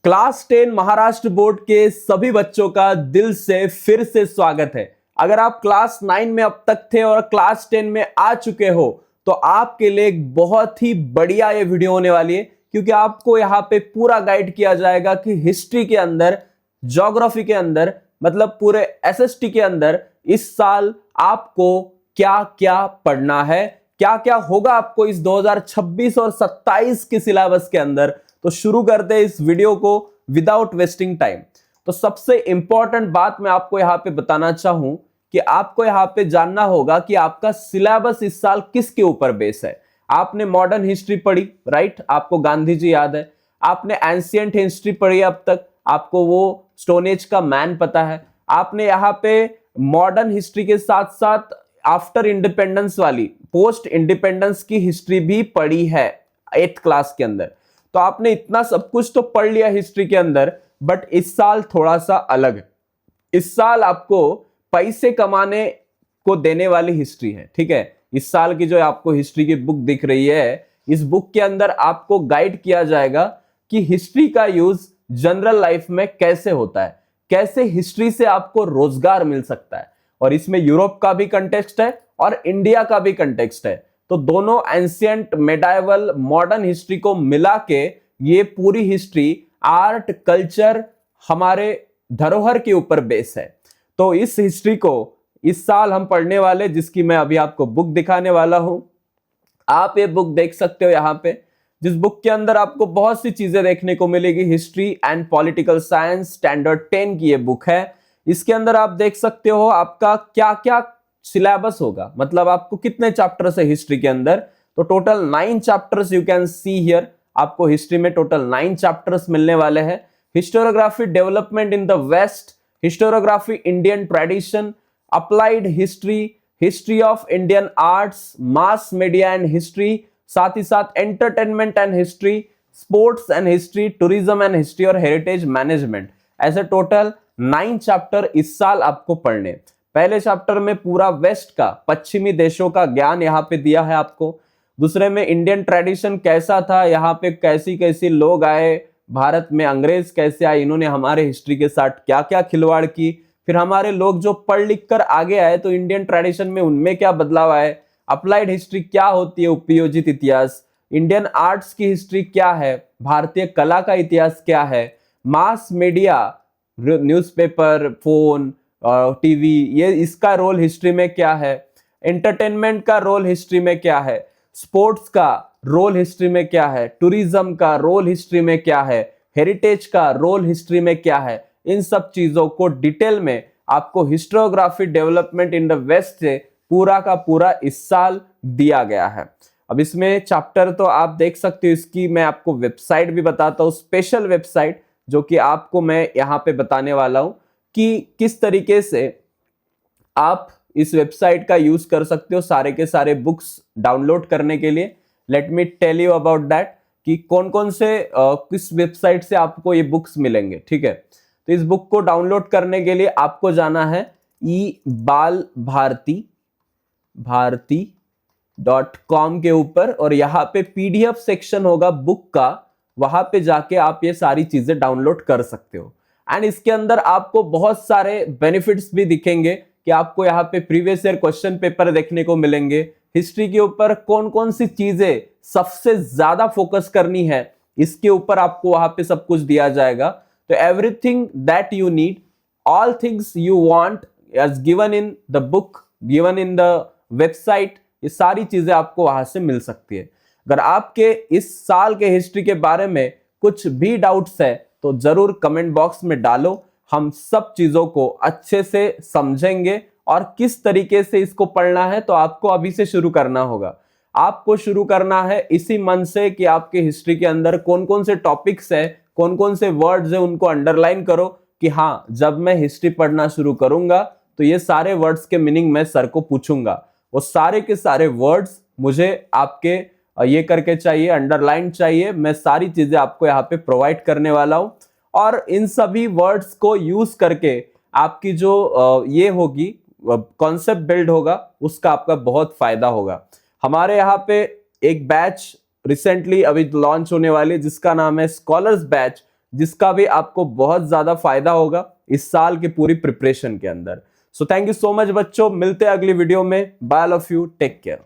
Class 10 Maharashtra board के सभी बच्चों का दिल से फिर से स्वागत है। अगर आप क्लास 9 में अब तक थे और क्लास 10 में आ चुके हो तो आपके लिए एक बहुत ही बढ़िया ये वीडियो होने वाली है, क्योंकि आपको यहाँ पे पूरा गाइड किया जाएगा कि हिस्ट्री के अंदर, ज्योग्राफी के अंदर, मतलब पूरे एसएसटी के अंदर इस साल आपको क्या क्या पढ़ना है, क्या क्या होगा आपको इस 2026 और 27 के सिलेबस के अंदर। तो शुरू करते हैं इस वीडियो को विदाउट वेस्टिंग टाइम। तो सबसे इंपॉर्टेंट बात मैं आपको यहां पे बताना चाहूं कि आपको यहां पे जानना होगा कि आपका सिलेबस इस साल किसके ऊपर बेस है। आपने मॉडर्न हिस्ट्री पढ़ी, राइट? आपको गांधी जी याद है। आपने एंशिएंट हिस्ट्री पढ़ी अब तक, आपको वो स्टोन एज का मैन पता है। आपने यहाँ पे मॉडर्न हिस्ट्री के साथ साथ आफ्टर इंडिपेंडेंस वाली, पोस्ट इंडिपेंडेंस की हिस्ट्री भी पढ़ी है 8th क्लास के अंदर। तो आपने इतना सब कुछ तो पढ़ लिया हिस्ट्री के अंदर, बट इस साल थोड़ा सा अलग है। इस साल आपको पैसे कमाने को देने वाली हिस्ट्री है, ठीक है? इस साल की जो आपको हिस्ट्री की बुक दिख रही है, इस बुक के अंदर आपको गाइड किया जाएगा कि हिस्ट्री का यूज जनरल लाइफ में कैसे होता है, कैसे हिस्ट्री से आपको रोजगार मिल सकता है। और इसमें यूरोप का भी कंटेक्स्ट है और इंडिया का भी कंटेक्स्ट है। तो दोनों एंशिएंट, मेडाइवल, मॉडर्न हिस्ट्री को मिला के ये पूरी हिस्ट्री आर्ट, कल्चर, हमारे धरोहर के ऊपर बेस है। तो इस हिस्ट्री को इस साल हम पढ़ने वाले, जिसकी मैं अभी आपको बुक दिखाने वाला हूं। आप ये बुक देख सकते हो यहाँ पे, जिस बुक के अंदर आपको बहुत सी चीजें देखने को मिलेगी। History and political science standard 10 की ये बुक है। इसके अंदर आप देख सकते हो आपका क्या क्या सिलेबस होगा, मतलब आपको कितने चैप्टर्स है हिस्ट्री के अंदर। तो total 9 chapters you can see here. आपको हिस्ट्री में टोटल 9 चैप्टर्स मिलने वाले हैं। Historiography development in the west, historiography Indian tradition, applied history, history of Indian arts, mass media and history, साथ ही साथ entertainment and history, sports and history, tourism and history और heritage management. ऐसे total 9 chapter इस साल आपको पढ़ने। पहले चैप्टर में पूरा वेस्ट का, पश्चिमी देशों का ज्ञान यहाँ पे दिया है आपको। दूसरे में इंडियन ट्रेडिशन कैसा था, यहाँ पे कैसी कैसी लोग आए भारत में, अंग्रेज कैसे आए, इन्होंने हमारे हिस्ट्री के साथ क्या क्या खिलवाड़ की। फिर हमारे लोग जो पढ़ लिख कर आगे आए तो इंडियन ट्रेडिशन में उनमें क्या बदलाव आए। अप्लाइड हिस्ट्री क्या होती है, उपयोजित इतिहास। इंडियन आर्ट्स की हिस्ट्री क्या है, भारतीय कला का इतिहास क्या है। Mass media, newspaper, phone, TV, ये इसका रोल हिस्ट्री में क्या है। एंटरटेनमेंट का रोल हिस्ट्री में क्या है। स्पोर्ट्स का रोल हिस्ट्री में क्या है। टूरिज्म का रोल हिस्ट्री में क्या है। हेरिटेज का रोल हिस्ट्री में क्या है। इन सब चीजों को डिटेल में आपको histography development in the west से पूरा का पूरा इस साल दिया गया है। अब इसमें चैप्टर तो आप देख सकते हो, इसकी मैं आपको वेबसाइट भी बताता हूँ, स्पेशल वेबसाइट जो कि आपको मैं यहाँ पे बताने वाला हूँ कि किस तरीके से आप इस वेबसाइट का यूज कर सकते हो सारे के सारे बुक्स डाउनलोड करने के लिए। Let me tell you about that कि कौन कौन से किस वेबसाइट से आपको ये बुक्स मिलेंगे, ठीक है? तो इस बुक को डाउनलोड करने के लिए आपको जाना है ebalbharati.com के ऊपर, और यहाँ पे PDF सेक्शन होगा बुक का, वहां पे जाके आप ये सारी चीजें डाउनलोड कर सकते हो। एंड इसके अंदर आपको बहुत सारे बेनिफिट्स भी दिखेंगे कि आपको यहाँ पे प्रीवियस ईयर क्वेश्चन पेपर देखने को मिलेंगे। हिस्ट्री के ऊपर कौन कौन सी चीजें सबसे ज्यादा फोकस करनी है, इसके ऊपर आपको वहां पे सब कुछ दिया जाएगा। तो everything that you need, all things you want as given in the book, given in the website, ये सारी चीजें आपको वहां से मिल सकती है। अगर आपके इस साल के हिस्ट्री के बारे में कुछ भी डाउट्स है तो जरूर कमेंट बॉक्स में डालो। हम सब चीजों को अच्छे से समझेंगे और किस तरीके से इसको पढ़ना है तो आपको अभी से शुरू करना होगा। आपको शुरू करना है इसी मन से कि आपके हिस्ट्री के अंदर कौन कौन से टॉपिक्स है, कौन कौन से वर्ड्स है, उनको अंडरलाइन करो कि हाँ, जब मैं हिस्ट्री पढ़ना शुरू करूंगा तो ये सारे वर्ड्स के मीनिंग मैं सर को पूछूंगा। वो सारे के सारे वर्ड्स मुझे आपके ये करके चाहिए, अंडरलाइन चाहिए। मैं सारी चीजें आपको यहाँ पे प्रोवाइड करने वाला हूं और इन सभी वर्ड्स को यूज करके आपकी जो ये होगी कॉन्सेप्ट बिल्ड होगा, उसका आपका बहुत फायदा होगा। हमारे यहाँ पे एक बैच रिसेंटली अभी लॉन्च होने वाली है जिसका नाम है स्कॉलर्स बैच, जिसका भी आपको बहुत ज्यादा फायदा होगा इस साल की पूरी प्रिपरेशन के अंदर। So thank you so much बच्चों, मिलते हैं अगली वीडियो में। Bye, love you, take care.